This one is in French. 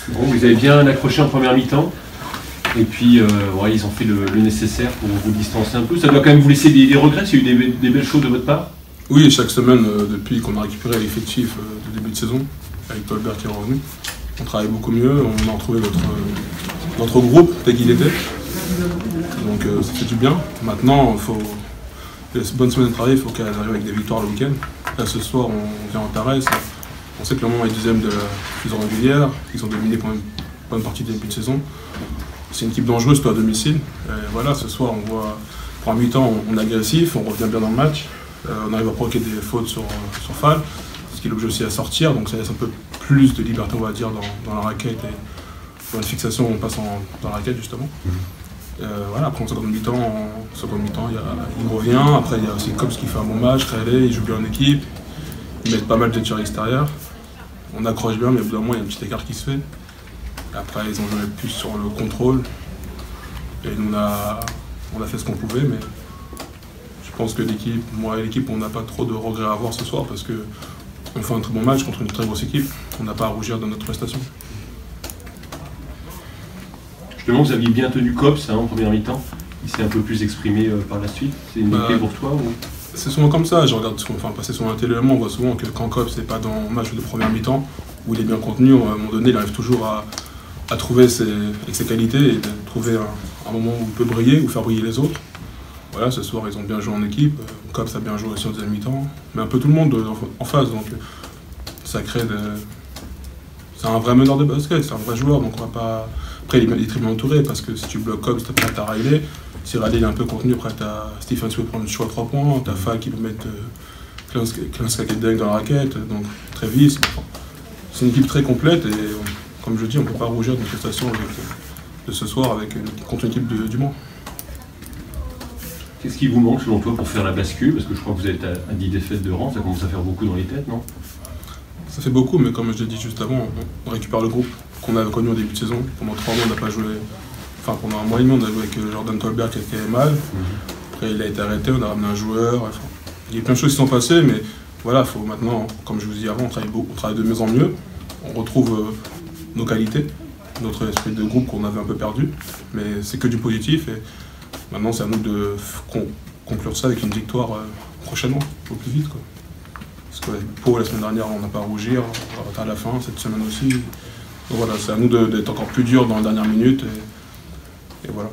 Bon, vous avez bien accroché en première mi-temps. Et puis, ouais, ils ont fait le nécessaire pour vous distancer un peu. Ça doit quand même vous laisser des regrets, s'il y a eu des belles choses de votre part? Oui, chaque semaine, depuis qu'on a récupéré l'effectif de début de saison, avec Tolbert qui est revenu, on travaille beaucoup mieux, on a retrouvé notre groupe tel qu'il était. Donc ça fait du bien. Maintenant, les bonnes semaines de travail, il faut qu'elles arrivent avec des victoires le week-end. Là, ce soir, on vient en Tarès. On sait que le Mans est deuxième de la saison régulière. Ils ont dominé pendant une bonne partie des débuts de saison. C'est une équipe dangereuse, toi, à domicile. Et voilà, ce soir, on voit, pour un mi-temps, on est agressif, on revient bien dans le match. On arrive à provoquer des fautes sur Fall, ce qui est l'objet aussi à sortir. Donc ça laisse un peu plus de liberté, on va dire, dans la raquette et dans une fixation, on passe dans la raquette, justement. Voilà, après en seconde mi-temps, il revient. Après, il y a aussi Cobbs qui fait un bon match, Crélé, il joue bien en équipe. Ils mettent pas mal de tirs extérieurs. On accroche bien, mais au bout d'un moment, il y a un petit écart qui se fait. Après, ils ont joué plus sur le contrôle. Et nous, on a fait ce qu'on pouvait, mais je pense que moi et l'équipe, on n'a pas trop de regrets à avoir ce soir parce qu'on fait un très bon match contre une très grosse équipe. On n'a pas à rougir de notre prestation. Justement, vous aviez bien tenu Cobbs en première mi-temps. Il s'est un peu plus exprimé par la suite. C'est une clé pour toi ou... C'est souvent comme ça. Je regarde passer sur un télé, on voit souvent que quand Cobbs n'est pas dans le match de première mi-temps, où il est bien contenu, à un moment donné, il arrive toujours à trouver avec ses qualités et de trouver un moment où il peut briller ou faire briller les autres. Voilà, ce soir, ils ont bien joué en équipe. Cobbs a bien joué aussi en deuxième mi-temps. Mais un peu tout le monde en phase. Donc, ça crée C'est un vrai meneur de basket, c'est un vrai joueur. Donc, on va pas... Après, il est très bien entouré parce que si tu bloques Cobbs, tu as Riley. Si Riley est un peu contenu, après, tu as Stephen qui peut prendre le choix à 3 points. Tu as Fall qui peut mettre Klanskakedeng dans la raquette. Donc, Travis. C'est une équipe très complète. Et comme je dis, on ne peut pas rougir d'une prestation de ce soir contre une équipe du Mans. Qu'est-ce qui vous manque selon toi pour faire la bascule? Parce que je crois que vous êtes à 10 défaites de rang, ça commence à faire beaucoup dans les têtes, non? Ça fait beaucoup, mais comme je l'ai dit juste avant, on récupère le groupe qu'on avait connu au début de saison. Pendant 3 mois, on n'a pas joué. Enfin, pendant un mois et demi, on a joué avec Jordan Tolbert qui avait mal. Après, il a été arrêté, on a ramené un joueur. Enfin, il y a plein de choses qui sont passées, mais voilà, il faut maintenant, comme je vous dis avant, on travaille de mieux en mieux. On retrouve nos qualités, notre esprit de groupe qu'on avait un peu perdu. Mais c'est que du positif. Et maintenant, c'est à nous de conclure ça avec une victoire prochainement, au plus vite, quoi. Parce que pour la semaine dernière, on n'a pas à rougir, on va à la fin, cette semaine aussi. Donc voilà, c'est à nous d'être encore plus dur dans les dernières minutes. Et voilà.